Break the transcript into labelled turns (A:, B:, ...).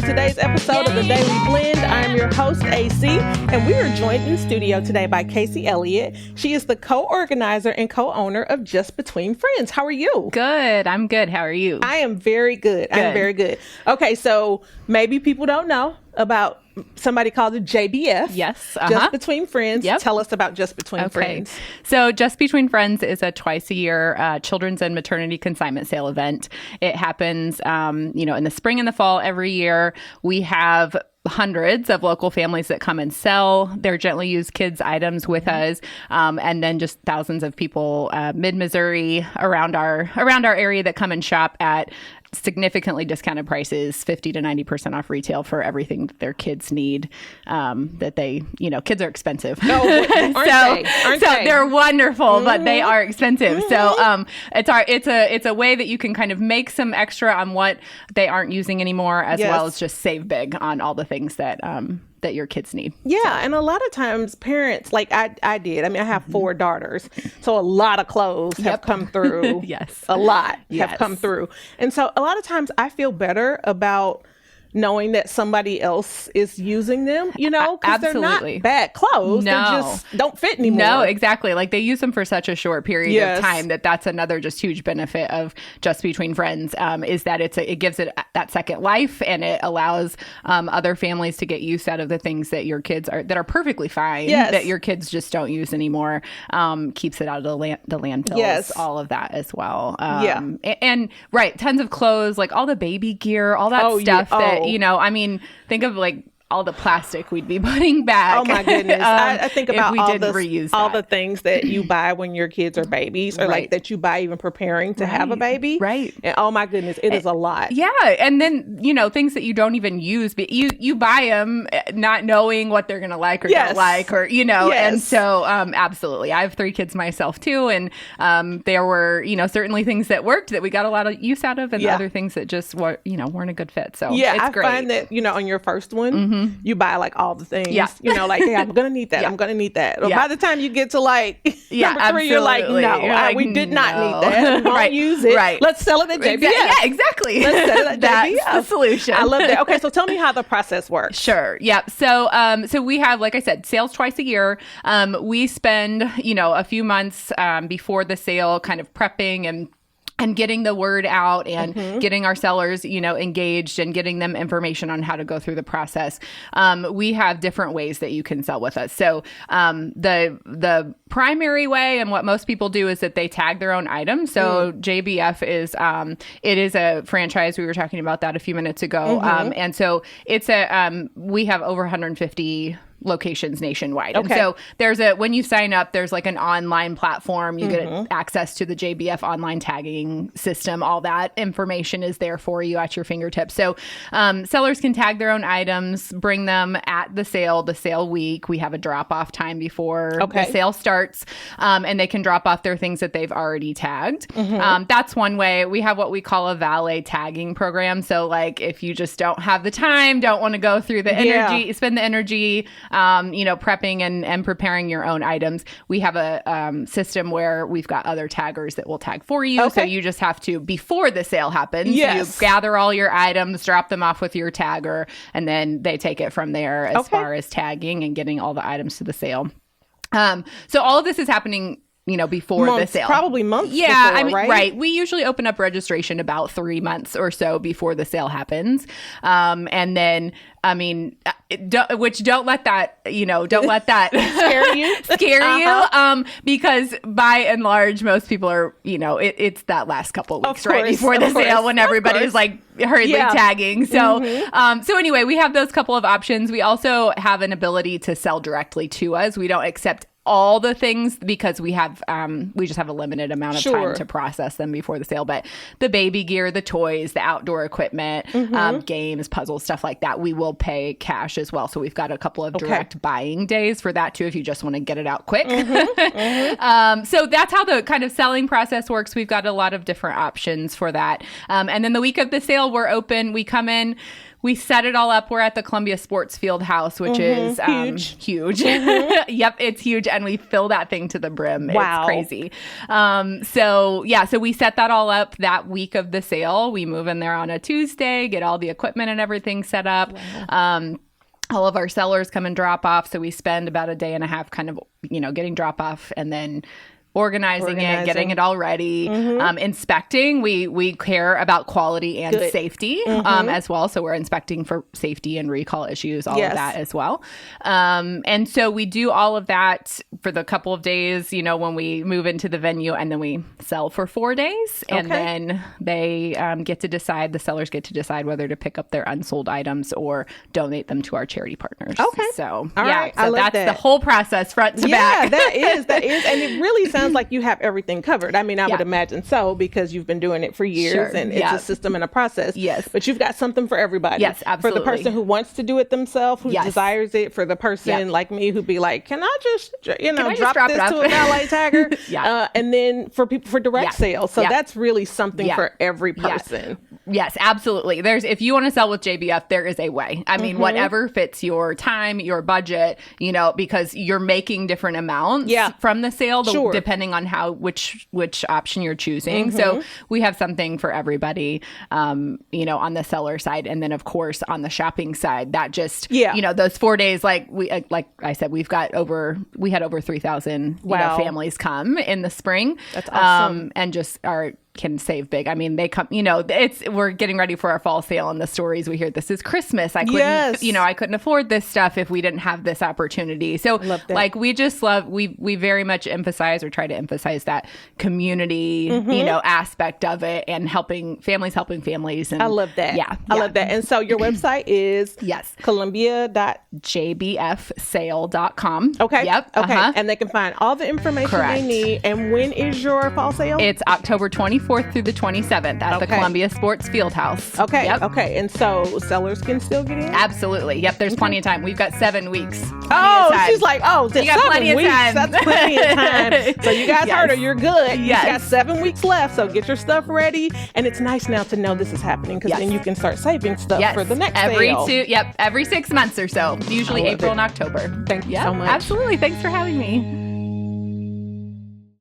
A: today's episode of The Daily Blend. I'm your host, AC, and we are joined in studio today by Casey Elliott. She is the co-organizer and co-owner of Just Between Friends. How are you?
B: Good. I'm good. How are you?
A: I am very good. I'm very good. Okay, so maybe people don't know about somebody called the JBF.
B: Yes.
A: Just Between Friends.
B: Yep.
A: Tell us about Just Between Friends.
B: So Just Between Friends is a twice a year children's and maternity consignment sale event. It happens, in the spring and the fall every year. We have hundreds of local families that come and sell their gently used kids items with us, and then just thousands of people mid-Missouri around our area that come and shop at significantly discounted prices, 50 to 90% off retail for everything that their kids need. That they, kids are expensive.
A: Oh, aren't they?
B: They're wonderful, but they are expensive. So it's a way that you can kind of make some extra on what they aren't using anymore, as well as just save big on all the things that that your kids need.
A: Yeah, and a lot of times parents, like I did. I mean, I have 4 daughters, so a lot of clothes have come through.
B: Yes.
A: A lot have come through. And so a lot of times I feel better about knowing that somebody else is using them, because they're not bad clothes.
B: No.
A: They just don't fit anymore.
B: No, exactly. Like they use them for such a short period of time that's another just huge benefit of Just Between Friends, is that it gives it that second life, and it allows other families to get use out of the things that your kids that are perfectly fine, that your kids just don't use anymore. Keeps it out of the landfills, all of that as well. And tons of clothes, like all the baby gear, all that stuff that, think of like all the plastic we'd be putting back.
A: Oh my goodness. I think about all
B: the
A: things that you buy when your kids are babies, or like that you buy even preparing to have a baby.
B: Right.
A: And oh my goodness, it is a lot.
B: Yeah. And then, things that you don't even use, but you buy them not knowing what they're going to like or don't like, or, and so absolutely. I have 3 kids myself too. And there were, certainly things that worked that we got a lot of use out of, and other things that just were, weren't a good fit. So it's great.
A: I find that, on your first one, you buy like all the things, like, hey, I'm going to need that. I'm going to need that. But by the time you get to like number 3, you're like, no, we did not need that. We won't use it. Right. Let's sell it at JBF.
B: Yeah, exactly.
A: Let's sell it at JBF.
B: That's the solution.
A: I love that. Okay, so tell me how the process works.
B: Sure. Yeah. So we have, like I said, sales twice a year. We spend, a few months before the sale kind of prepping and getting the word out and getting our sellers, engaged and getting them information on how to go through the process. We have different ways that you can sell with us. So the primary way, and what most people do, is that they tag their own items. So JBF is it is a franchise. We were talking about that a few minutes ago, and so it's we have over 150 locations nationwide. Okay. And so when you sign up, there's like an online platform. You get access to the JBF online tagging system. All that information is there for you at your fingertips. So sellers can tag their own items, bring them at the sale week. We have a drop-off time before the sale starts, and they can drop off their things that they've already tagged. That's one way. We have what we call a valet tagging program. So like if you just don't have the time, don't want to go through the energy, spend the energy, prepping and preparing your own items, we have a system where we've got other taggers that will tag for you. So you just have to, before the sale happens, you gather all your items, drop them off with your tagger, and then they take it from there as far as tagging and getting all the items to the sale. So all of this is happening before the sale.
A: Probably months before,
B: right? We usually open up registration about 3 months or so before the sale happens. And then, don't let that scare you. Because by and large, most people are, it's that last couple of weeks before the sale when everybody's like hurriedly tagging. So, so anyway, we have those couple of options. We also have an ability to sell directly to us. We don't accept all the things because we just have a limited amount of time to process them before the sale. But the baby gear, the toys, the outdoor equipment, games, puzzles, stuff like that, we will pay cash as well. So we've got a couple of direct buying days for that too, if you just want to get it out quick. So that's how the kind of selling process works. We've got a lot of different options for that. And then the week of the sale, we're open. We come in. We set it all up. We're at the Columbia Sports Fieldhouse, which is huge. Yep, it's huge. And we fill that thing to the brim.
A: Wow.
B: It's crazy. So we set that all up that week of the sale. We move in there on a Tuesday, get all the equipment and everything set up. Wow. All of our sellers come and drop off. So we spend about a day and a half kind of, getting drop off and then organizing it, getting it all ready, inspecting. We care about quality and safety as well. So we're inspecting for safety and recall issues, all of that as well. And so we do all of that for the couple of days, when we move into the venue, and then we sell for 4 days. And then they the sellers get to decide whether to pick up their unsold items or donate them to our charity partners. Okay. So,
A: all right.
B: So that's the whole process front to back.
A: Yeah, that is. And it really sounds like you have everything covered. I mean, I would imagine so, because you've been doing it for years and it's a system and a process.
B: Yes.
A: But you've got something for everybody.
B: Yes, absolutely.
A: For the person who wants to do it themselves, who desires it, for the person like me who'd be like, can I just, drop this to a valet tagger? And then for people for direct sales. So that's really something for every person.
B: Yes, absolutely. If you want to sell with JBF, there is a way. I mean, whatever fits your time, your budget, because you're making different amounts from the sale, depending on which option you're choosing. So we have something for everybody, on the seller side. And then of course, on the shopping side, that just, those 4 days, like I said, we had over 3,000 families come in the spring.
A: That's awesome.
B: And just can save big. I mean, they come, we're getting ready for our fall sale, and the stories we hear, this is Christmas. I couldn't, I couldn't afford this stuff if we didn't have this opportunity. So we very much emphasize or try to emphasize that community, aspect of it, and helping families. And
A: I love that. I love that. And so your website is columbia.jbfsale.com. Okay.
B: Yep.
A: Okay. And they can find all the information they need. And when is your fall sale?
B: It's October 24th through the 27th at the Columbia Sports Fieldhouse.
A: Okay. Yep. Okay. And so sellers can still get in?
B: Absolutely. Yep. There's plenty of time. We've got 7 weeks.
A: She's like, you got plenty of time. That's plenty of time. So you guys heard her. You're good.
B: Yes.
A: You got 7 weeks left. So get your stuff ready. And it's nice now to know this is happening, because then you can start saving stuff for the next sale.
B: Every 6 months or so. Usually April and October.
A: Thank you so much.
B: Absolutely. Thanks for having me.